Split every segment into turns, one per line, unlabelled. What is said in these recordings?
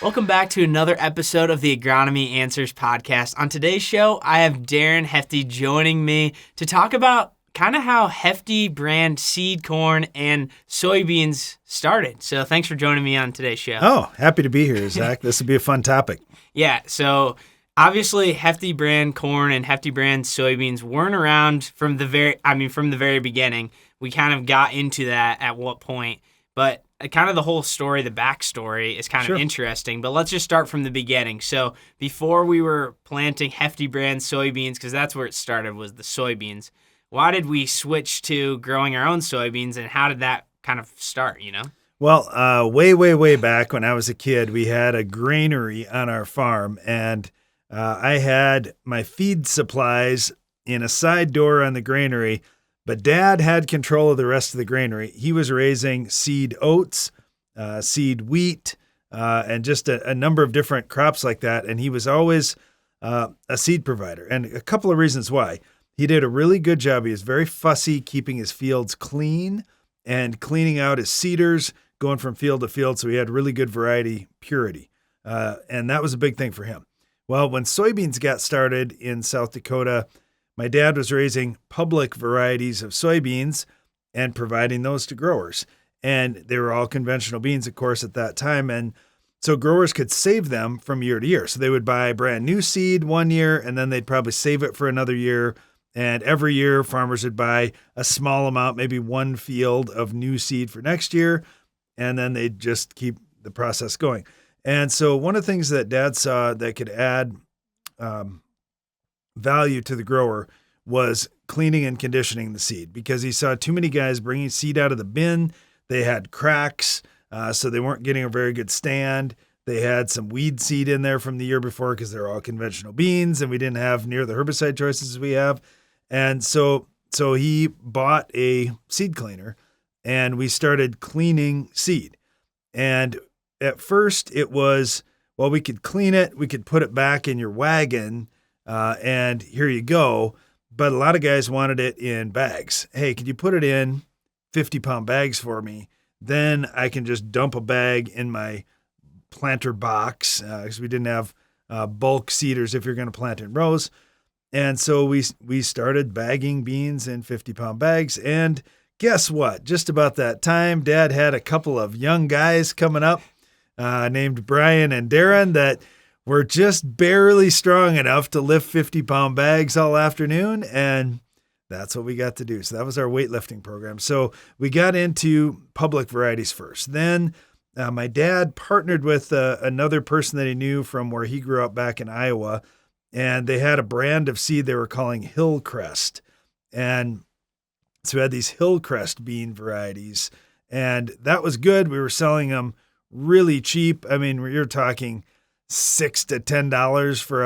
Welcome back to another episode of the Agronomy Answers podcast. On today's show, I have Darren Hefty joining me to talk about kind of how Hefty brand seed corn and soybeans started. So thanks for joining me on today's show.
Oh, happy to be here, Zach. This will be a fun topic.
Yeah, so obviously Hefty brand corn and Hefty brand soybeans weren't around from the very beginning. We kind of got into that at what point, but kind of the whole story, the backstory is kind of interesting, but let's just start from the beginning. So before we were planting Hefty brand soybeans, because that's where it started, was the soybeans, why did we switch to growing our own soybeans, and how did that kind of start, you know?
Well, way back when I was a kid, we had a granary on our farm, and I had my feed supplies in a side door on the granary, but Dad had control of the rest of the granary. He was raising seed oats, seed wheat, and just a number of different crops like that. And he was always a seed provider. And a couple of reasons why. He did a really good job. He was very fussy keeping his fields clean and cleaning out his seeders, going from field to field. So he had really good variety purity. And that was a big thing for him. Well, when soybeans got started in South Dakota, my dad was raising public varieties of soybeans and providing those to growers. And they were all conventional beans, of course, at that time. And so growers could save them from year to year. So they would buy brand new seed one year, and then they'd probably save it for another year. And every year, farmers would buy a small amount, maybe one field of new seed for next year. And then they'd just keep the process going. And so one of the things that Dad saw that could add value to the grower was cleaning and conditioning the seed, because he saw too many guys bringing seed out of the bin. They had cracks, so they weren't getting a very good stand. They had some weed seed in there from the year before because they're all conventional beans, and we didn't have near the herbicide choices we have. And so he bought a seed cleaner, and we started cleaning seed. And at first it was, well, we could clean it, we could put it back in your wagon, and here you go. But a lot of guys wanted it in bags. Hey, could you put it in 50-pound bags for me? Then I can just dump a bag in my planter box, because we didn't have bulk seeders if you're going to plant in rows. And so we started bagging beans in 50-pound bags. And guess what? Just about that time, Dad had a couple of young guys coming up named Brian and Darren that were just barely strong enough to lift 50-pound bags all afternoon, and that's what we got to do. So that was our weightlifting program. So we got into public varieties first. Then my dad partnered with another person that he knew from where he grew up back in Iowa, and they had a brand of seed they were calling Hillcrest. And so we had these Hillcrest bean varieties, and that was good. We were selling them really cheap. I mean, you're talking $6 to $10 for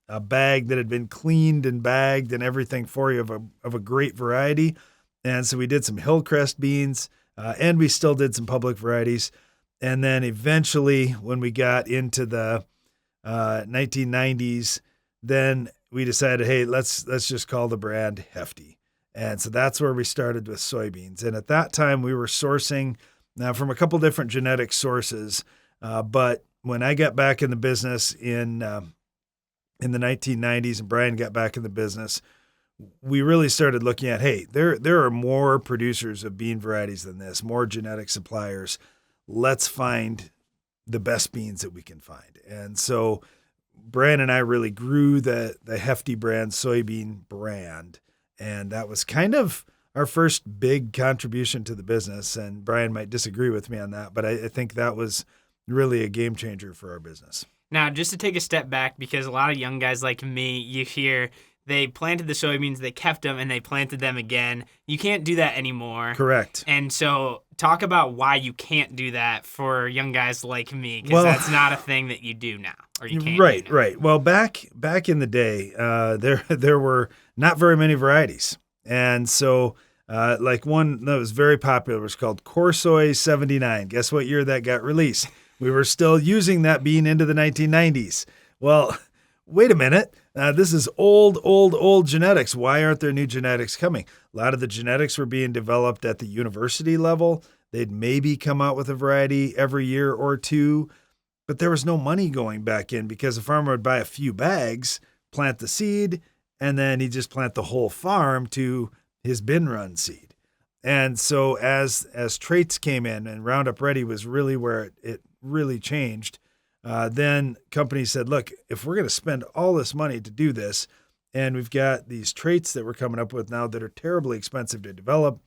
a bag that had been cleaned and bagged and everything for you of a great variety. And so we did some Hillcrest beans, and we still did some public varieties. And then eventually, when we got into the 1990s, then we decided, hey, let's just call the brand Hefty. And so that's where we started with soybeans. And at that time, we were sourcing from a couple different genetic sources, but when I got back in the business in the 1990s and Brian got back in the business, we really started looking at, hey, there are more producers of bean varieties than this, more genetic suppliers. Let's find the best beans that we can find. And so Brian and I really grew the Hefty brand soybean brand. And that was kind of our first big contribution to the business. And Brian might disagree with me on that, but I think that was really a game changer for our business.
Now, just to take a step back, because a lot of young guys like me, you hear they planted the soybeans, they kept them, and they planted them again. You can't do that anymore.
Correct.
And so talk about why you can't do that for young guys like me, because that's not a thing that you do now, or you can't.
Right. Well, back in the day, there were not very many varieties. And so like one that was very popular was called Corsoy 79. Guess what year that got released? We were still using that bean into the 1990s. Well, wait a minute. This is old genetics. Why aren't there new genetics coming? A lot of the genetics were being developed at the university level. They'd maybe come out with a variety every year or two. but there was no money going back in because the farmer would buy a few bags, plant the seed, and then he'd just plant the whole farm to his bin run seed. And so as traits came in and Roundup Ready was really where it really changed, then companies said, look, if we're going to spend all this money to do this, and we've got these traits that we're coming up with now that are terribly expensive to develop,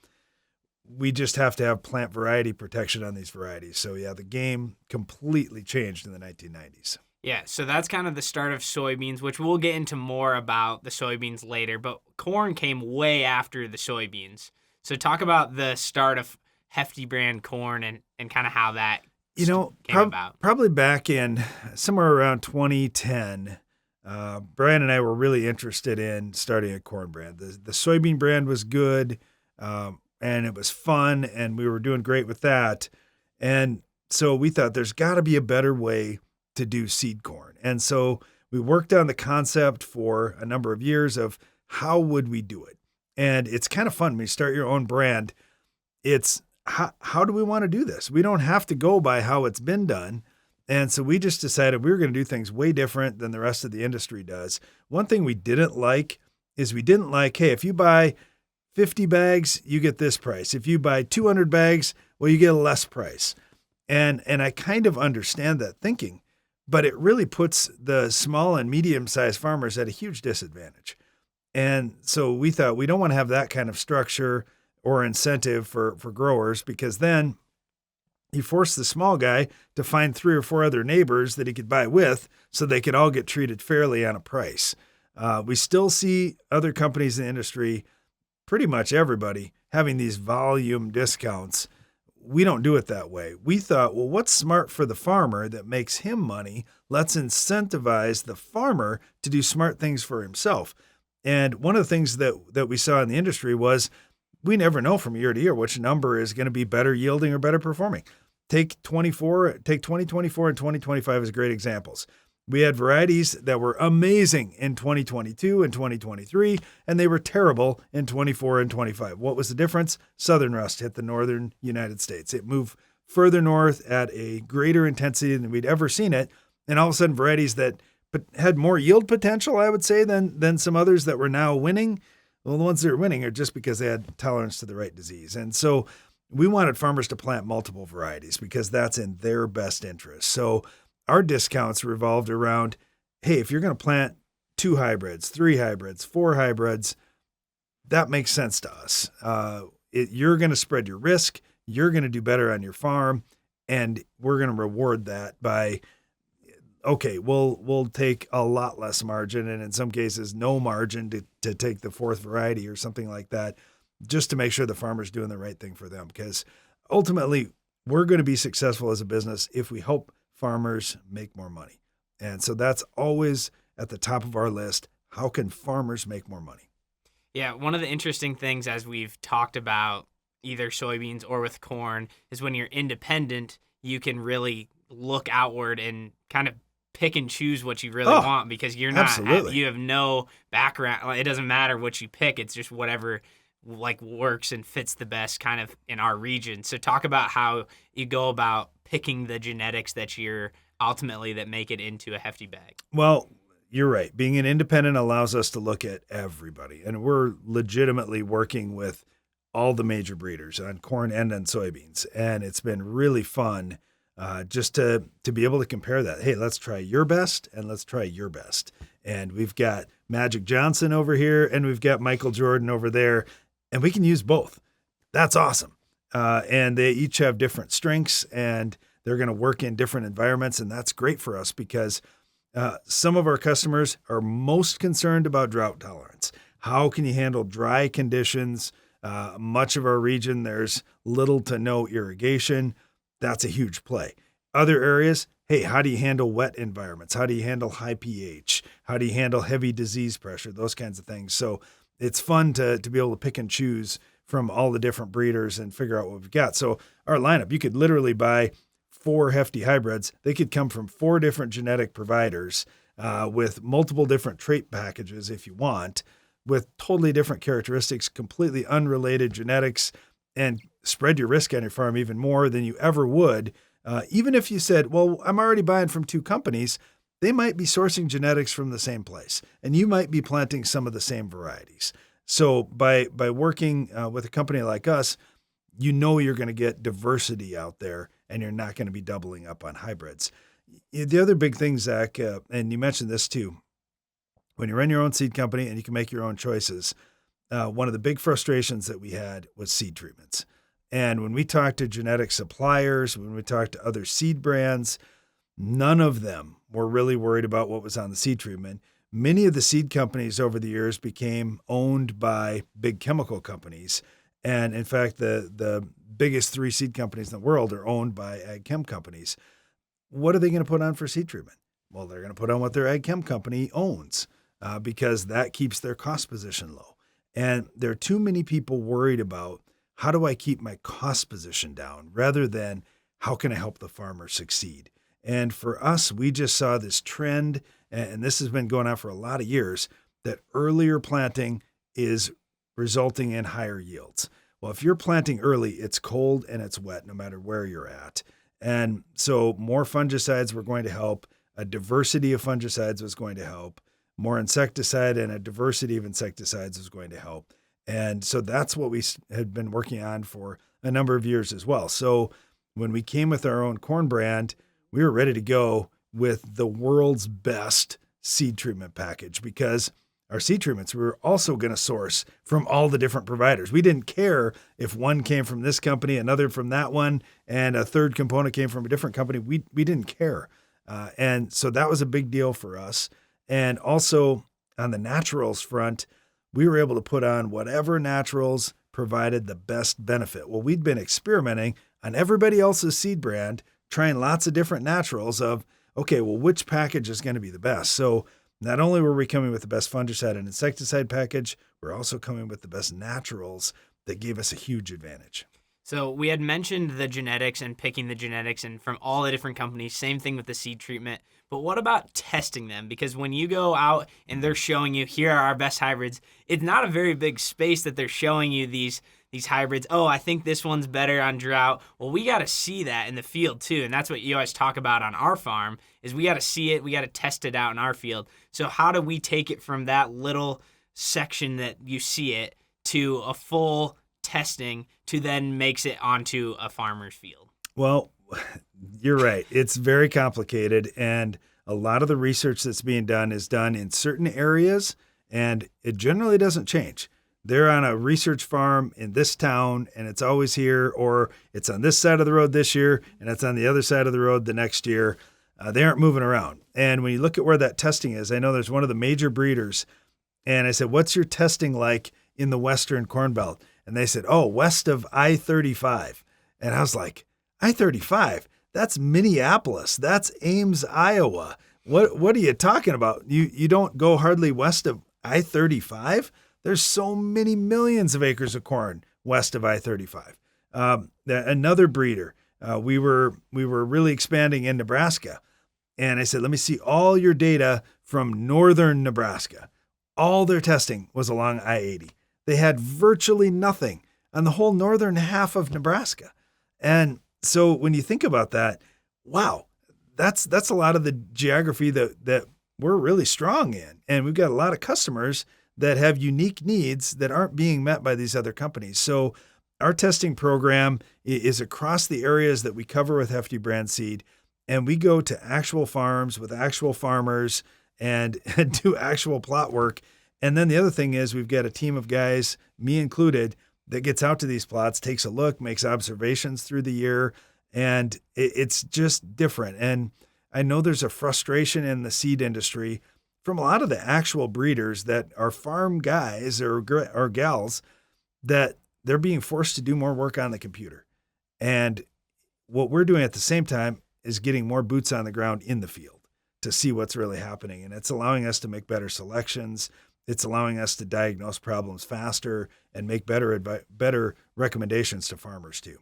we just have to have plant variety protection on these varieties. So yeah, the game completely changed in the 1990s.
Yeah, so that's kind of the start of soybeans, which we'll get into more about the soybeans later, but corn came way after the soybeans. So talk about the start of Hefty brand corn and kind of how that came about.
Probably back in somewhere around 2010, Brian and I were really interested in starting a corn brand. The soybean brand was good, and it was fun, and we were doing great with that. And so we thought there's got to be a better way to do seed corn. And so we worked on the concept for a number of years of how would we do it. And it's kind of fun when you start your own brand. It's how do we want to do this? We don't have to go by how it's been done. And so we just decided we were going to do things way different than the rest of the industry does. One thing we didn't like is hey, if you buy 50 bags, you get this price. If you buy 200 bags, well, you get a less price. And I kind of understand that thinking, but it really puts the small and medium-sized farmers at a huge disadvantage. And so we thought we don't want to have that kind of structure or incentive for growers, because then you force the small guy to find 3 or 4 other neighbors that he could buy with so they could all get treated fairly on a price. We still see other companies in the industry, pretty much everybody, having these volume discounts. We don't do it that way. We thought, well, what's smart for the farmer that makes him money? Let's incentivize the farmer to do smart things for himself. And one of the things that we saw in the industry was we never know from year to year which number is going to be better yielding or better performing. Take 2024 and 2025 as great examples. We had varieties that were amazing in 2022 and 2023, and they were terrible in 24 and 25. What was the difference? Southern rust hit the northern United States. It moved further north at a greater intensity than we'd ever seen it, and all of a sudden varieties that had more yield potential, I would say, than some others that were now winning. Well, the ones that are winning are just because they had tolerance to the right disease. And so we wanted farmers to plant multiple varieties because that's in their best interest. So our discounts revolved around, hey, if you're going to plant 2 hybrids, 3 hybrids, 4 hybrids, that makes sense to us. You're going to spread your risk. You're going to do better on your farm. And we're going to reward that by, okay, we'll take a lot less margin, and in some cases, no margin to take the 4th variety or something like that, just to make sure the farmer's doing the right thing for them. Because ultimately, we're going to be successful as a business if we help farmers make more money. And so that's always at the top of our list. How can farmers make more money?
Yeah, one of the interesting things as we've talked about either soybeans or with corn is when you're independent, you can really look outward and kind of pick and choose what you really want, because you're not, you have no background. It doesn't matter what you pick. It's just whatever like works and fits the best kind of in our region. So talk about how you go about picking the genetics that make it into a Hefty bag.
Well, you're right. Being an independent allows us to look at everybody, and we're legitimately working with all the major breeders on corn and on soybeans. And it's been really fun just to be able to compare that. Hey, let's try your best and let's try your best. And we've got Magic Johnson over here and we've got Michael Jordan over there, and we can use both. That's awesome. And they each have different strengths, and they're going to work in different environments. And that's great for us because some of our customers are most concerned about drought tolerance. How can you handle dry conditions? Much of our region, there's little to no irrigation. That's a huge play. Other areas, hey, how do you handle wet environments? How do you handle high pH? How do you handle heavy disease pressure? Those kinds of things. So it's fun to be able to pick and choose from all the different breeders and figure out what we've got. So our lineup, you could literally buy 4 Hefty hybrids. They could come from 4 different genetic providers with multiple different trait packages if you want, with totally different characteristics, completely unrelated genetics, and spread your risk on your farm even more than you ever would Even if you said, well, I'm already buying from two companies, they might be sourcing genetics from the same place, and you might be planting some of the same varieties. So by working with a company like us, you know you're going to get diversity out there, and you're not going to be doubling up on hybrids. The other big thing, Zach, and you mentioned this too, when you run your own seed company and you can make your own choices, one of the big frustrations that we had was seed treatments. And when we talked to genetic suppliers, when we talked to other seed brands, none of them were really worried about what was on the seed treatment. Many of the seed companies over the years became owned by big chemical companies. And in fact, the biggest 3 seed companies in the world are owned by ag chem companies. What are they going to put on for seed treatment? Well, they're going to put on what their ag chem company owns because that keeps their cost position low. And there are too many people worried about how do I keep my cost position down rather than how can I help the farmer succeed? And for us, we just saw this trend, and this has been going on for a lot of years, that earlier planting is resulting in higher yields. Well, if you're planting early, it's cold and it's wet no matter where you're at. And so more fungicides were going to help. A diversity of fungicides was going to help. More insecticide and a diversity of insecticides was going to help. And so that's what we had been working on for a number of years as well. So when we came with our own corn brand, we were ready to go with the world's best seed treatment package because our seed treatments we were also going to source from all the different providers. We didn't care if one came from this company, another from that one, and a third component came from a different company. We didn't care. And so that was a big deal for us. And also on the naturals front, we were able to put on whatever naturals provided the best benefit. Well, we'd been experimenting on everybody else's seed brand, trying lots of different naturals of, okay, well, which package is going to be the best? So not only were we coming with the best fungicide and insecticide package, we're also coming with the best naturals that gave us a huge advantage.
So we had mentioned the genetics and picking the genetics and from all the different companies, same thing with the seed treatment. But what about testing them? Because when you go out and they're showing you, here are our best hybrids, it's not a very big space that they're showing you these hybrids. Oh, I think this one's better on drought. Well, we got to see that in the field too. And that's what you always talk about on our farm is we got to see it. We got to test it out in our field. So how do we take it from that little section that you see it to a full testing to then makes it onto a farmer's field?
Well, you're right. It's very complicated. And a lot of the research that's being done is done in certain areas, and it generally doesn't change. They're on a research farm in this town, and it's always here, or it's on this side of the road this year, and it's on the other side of the road the next year. They aren't moving around. And when you look at where that testing is, I know there's one of the major breeders, and I said, what's your testing like in the Western Corn Belt? And they said, oh, west of I-35. And I was like, I-35? That's Minneapolis. That's Ames, Iowa. What are you talking about? You don't go hardly west of I-35? There's so many millions of acres of corn west of I-35. Another breeder, we were really expanding in Nebraska. And I said, let me see all your data from northern Nebraska. All their testing was along I-80. They had virtually nothing on the whole northern half of Nebraska. And so when you think about that, wow, that's a lot of the geography that we're really strong in. And we've got a lot of customers that have unique needs that aren't being met by these other companies. So our testing program is across the areas that we cover with Hefty brand seed. And we go to actual farms with actual farmers and do actual plot work. And then the other thing is we've got a team of guys, me included, that gets out to these plots, takes a look, makes observations through the year, and it's just different. And I know there's a frustration in the seed industry from a lot of the actual breeders that are farm guys or gals that they're being forced to do more work on the computer. And what we're doing at the same time is getting more boots on the ground in the field to see what's really happening. And it's allowing us to make better selections. It's allowing us to diagnose problems faster and make better recommendations to farmers too.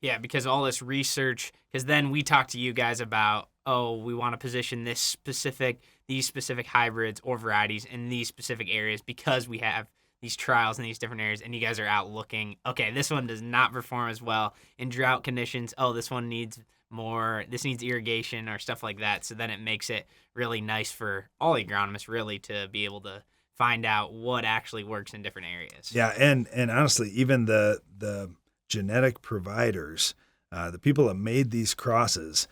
Yeah, because all this research, because then we talk to you guys about, oh, we want to position these specific hybrids or varieties in these specific areas because we have these trials in these different areas, and you guys are out looking, okay, this one does not perform as well in drought conditions. Oh, this one needs more, this needs irrigation or stuff like that. So then it makes it really nice for all agronomists really to be able to find out what actually works in different areas.
Yeah, and honestly, even the genetic providers, the people that made these crosses,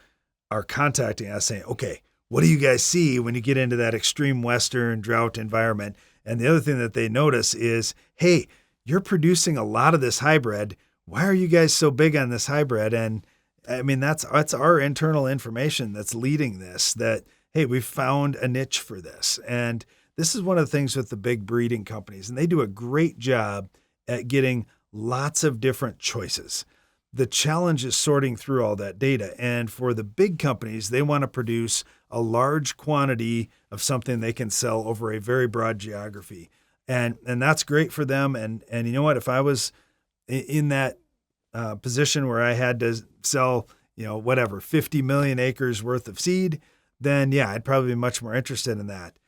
are contacting us saying, "Okay, what do you guys see when you get into that extreme western drought environment?" And the other thing that they notice is, "Hey, you're producing a lot of this hybrid. Why are you guys so big on this hybrid?" And I mean, that's our internal information that's leading this. That hey, we've found a niche for this, and this is one of the things with the big breeding companies, and they do a great job at getting lots of different choices. The challenge is sorting through all that data. And for the big companies, they want to produce a large quantity of something they can sell over a very broad geography. And that's great for them. And you know what? If I was in that position where I had to sell, 50 million acres worth of seed, then yeah, I'd probably be much more interested in that.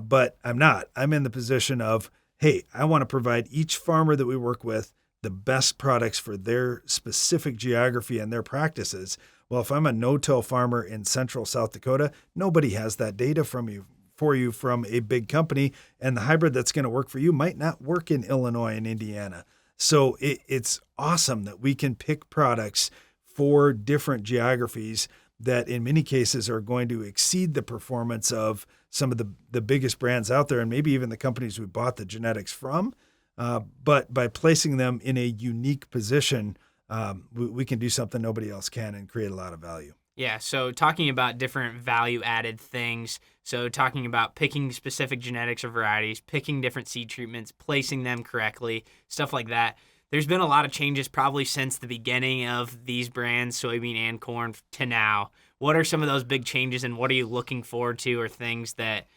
But I'm not. I'm in the position of, hey, I want to provide each farmer that we work with the best products for their specific geography and their practices. Well, if I'm a no-till farmer in central South Dakota, nobody has that data for you from a big company, and the hybrid that's going to work for you might not work in Illinois and Indiana. So it's awesome that we can pick products for different geographies that in many cases are going to exceed the performance of some of the biggest brands out there and maybe even the companies we bought the genetics from. But by placing them in a unique position, we can do something nobody else can and create a lot of value.
Yeah, so talking about different value-added things, so talking about picking specific genetics or varieties, picking different seed treatments, placing them correctly, stuff like that. There's been a lot of changes probably since the beginning of these brands, soybean and corn, to now. What are some of those big changes, and what are you looking forward to, or things that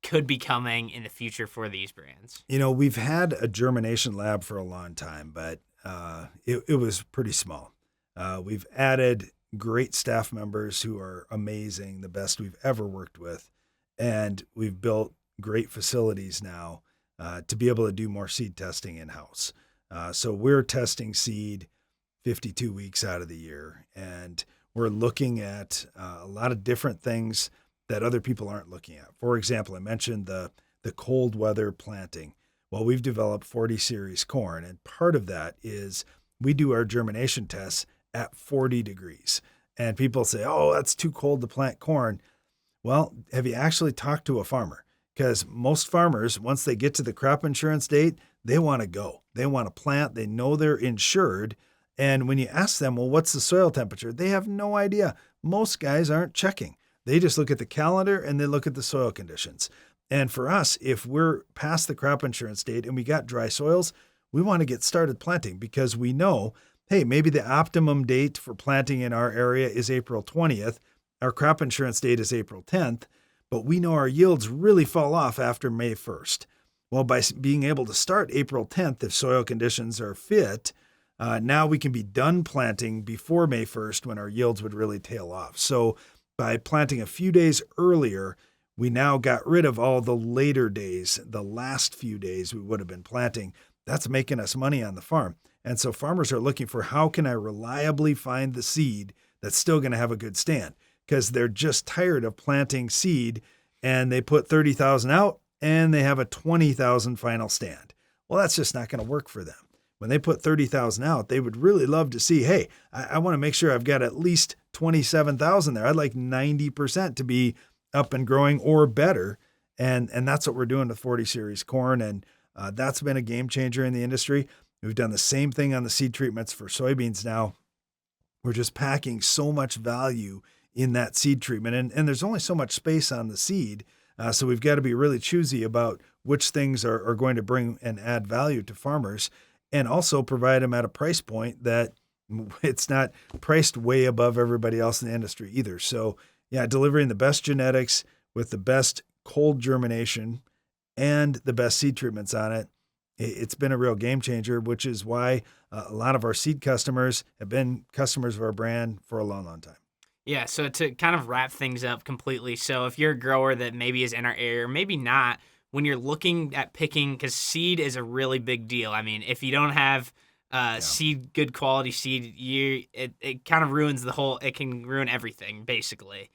could be coming in the future for these brands?
We've had a germination lab for a long time, but it was pretty small. We've added great staff members who are amazing, the best we've ever worked with. And we've built great facilities now to be able to do more seed testing in-house. So we're testing seed 52 weeks out of the year, and we're looking at a lot of different things that other people aren't looking at. For example, I mentioned the cold weather planting. Well, we've developed 40 series corn, and part of that is we do our germination tests at 40 degrees. And people say, "Oh, that's too cold to plant corn." Well, have you actually talked to a farmer? Because most farmers, once they get to the crop insurance date, they want to go. They want to plant. They know they're insured. And when you ask them, well, what's the soil temperature? They have no idea. Most guys aren't checking. They just look at the calendar and they look at the soil conditions. And for us, if we're past the crop insurance date and we got dry soils, we want to get started planting because we know, hey, maybe the optimum date for planting in our area is April 20th. Our crop insurance date is April 10th, but we know our yields really fall off after May 1st. Well, by being able to start April 10th, if soil conditions are fit, now we can be done planting before May 1st when our yields would really tail off. So by planting a few days earlier, we now got rid of all the later days, the last few days we would have been planting. That's making us money on the farm. And so farmers are looking for how can I reliably find the seed that's still going to have a good stand, because they're just tired of planting seed and they put 30,000 out and they have a 20,000 final stand. Well, that's just not going to work for them. When they put 30,000 out, they would really love to see, hey, I want to make sure I've got at least 27,000 there. I'd like 90% to be up and growing or better. And that's what we're doing with 40 series corn. And that's been a game changer in the industry. We've done the same thing on the seed treatments for soybeans now. We're just packing so much value in that seed treatment. And there's only so much space on the seed. So we've got to be really choosy about which things are going to bring and add value to farmers, and also provide them at a price point that it's not priced way above everybody else in the industry either. So yeah, delivering the best genetics with the best cold germination and the best seed treatments on it, it's been a real game changer, which is why a lot of our seed customers have been customers of our brand for a long, long time.
Yeah, so to kind of wrap things up completely, so if you're a grower that maybe is in our area, or maybe not, when you're looking at picking, because seed is a really big deal. I mean, if you don't have seed, good quality seed, it kind of ruins it can ruin everything, basically,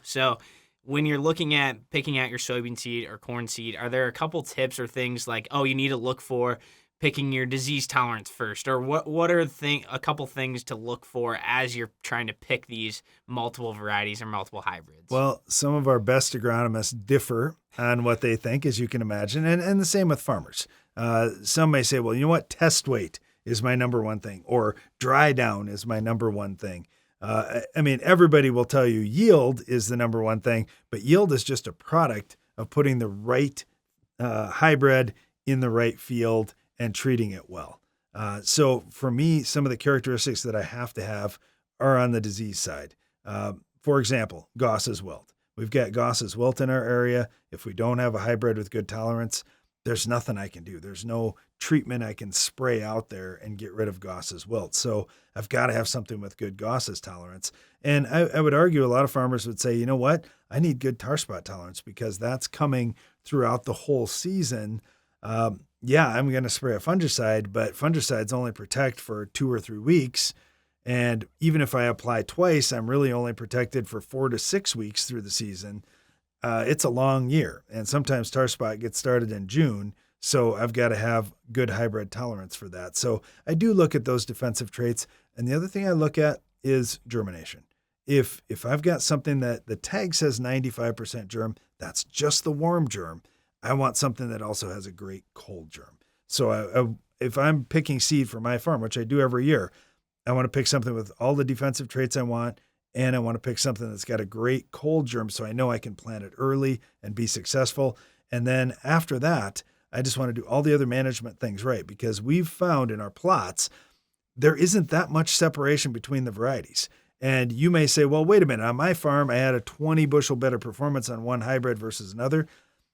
So when you're looking at picking out your soybean seed or corn seed, are there a couple tips or things like, oh, you need to look for picking your disease tolerance first, or what are a couple things to look for as you're trying to pick these multiple varieties or multiple hybrids?
Well, some of our best agronomists differ on what they think, as you can imagine, and the same with farmers. Some may say, well, you know what, test weight is my number one thing, or dry down is my number one thing. Everybody will tell you yield is the number one thing, but yield is just a product of putting the right hybrid in the right field and treating it well. So for me, some of the characteristics that I have to have are on the disease side. For example, Gauss's wilt. We've got Gauss's wilt in our area. If we don't have a hybrid with good tolerance, there's nothing I can do. There's no treatment I can spray out there and get rid of Gauss's wilt. So I've got to have something with good Gauss's tolerance. And I would argue a lot of farmers would say, you know what? I need good tar spot tolerance because that's coming throughout the whole season. I'm going to spray a fungicide, but fungicides only protect for 2 or 3 weeks. And even if I apply twice, I'm really only protected for 4 to 6 weeks through the season. It's a long year, and sometimes tar spot gets started in June, so I've got to have good hybrid tolerance for that. So I do look at those defensive traits, and the other thing I look at is germination. If I've got something that the tag says 95% germ, that's just the warm germ. I want something that also has a great cold germ. So if I'm picking seed for my farm, which I do every year, I want to pick something with all the defensive traits I want, and I want to pick something that's got a great cold germ so I know I can plant it early and be successful. And then after that, I just want to do all the other management things right, because we've found in our plots, there isn't that much separation between the varieties. And you may say, well, wait a minute, on my farm, I had a 20 bushel better performance on one hybrid versus another.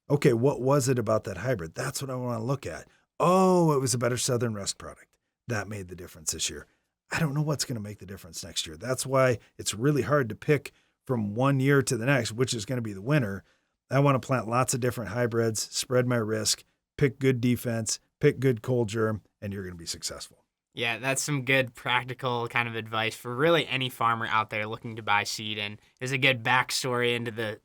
Okay, what was it about that hybrid? That's what I want to look at. Oh, it was a better Southern Rust product. That made the difference this year. I don't know what's going to make the difference next year. That's why it's really hard to pick from one year to the next, which is going to be the winner. I want to plant lots of different hybrids, spread my risk, pick good defense, pick good cold germ, and you're going to be successful.
Yeah, that's some good practical kind of advice for really any farmer out there looking to buy seed. And there's a good backstory into the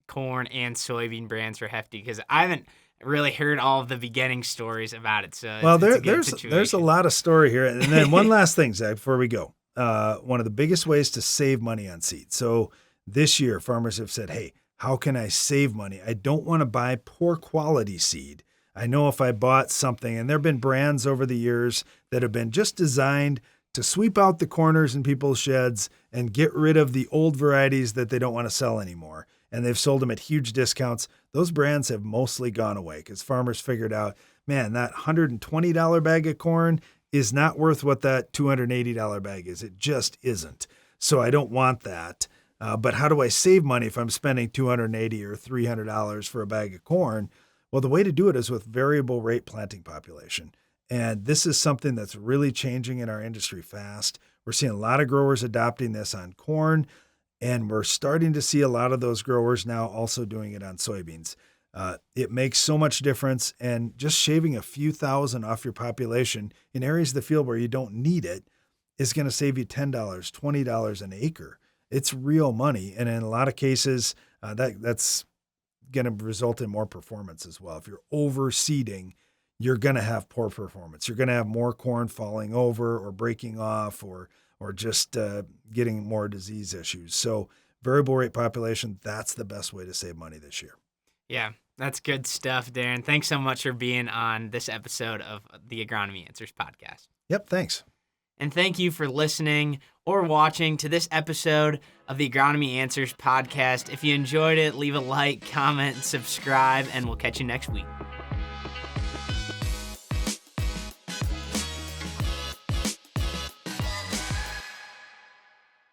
corn and soybean brands for Hefty, because I haven't really heard all of the beginning stories about it. So
well, there's a lot of story here. And then one last thing, Zach, before we go, one of the biggest ways to save money on seed. So this year, farmers have said, hey, how can I save money? I don't want to buy poor quality seed. I know if I bought something, and there have been brands over the years that have been just designed to sweep out the corners in people's sheds and get rid of the old varieties that they don't want to sell anymore. And they've sold them at huge discounts. Those brands have mostly gone away because farmers figured out, man, that $120 bag of corn is not worth what that $280 bag is. It just isn't. So I don't want that. But how do I save money if I'm spending $280 or $300 for a bag of corn? Well, the way to do it is with variable rate planting population. And this is something that's really changing in our industry fast. We're seeing a lot of growers adopting this on corn, and we're starting to see a lot of those growers now also doing it on soybeans. It makes so much difference, and just shaving a few thousand off your population in areas of the field where you don't need it is going to save you $10, $20 an acre. It's real money, and in a lot of cases, that's going to result in more performance as well. If you're overseeding, you're going to have poor performance. You're going to have more corn falling over or breaking off or just getting more disease issues. So variable rate population, that's the best way to save money this year.
Yeah, that's good stuff, Darren. Thanks so much for being on this episode of the Agronomy Answers podcast.
Yep, thanks.
And thank you for listening or watching to this episode of the Agronomy Answers podcast. If you enjoyed it, leave a like, comment, subscribe, and we'll catch you next week.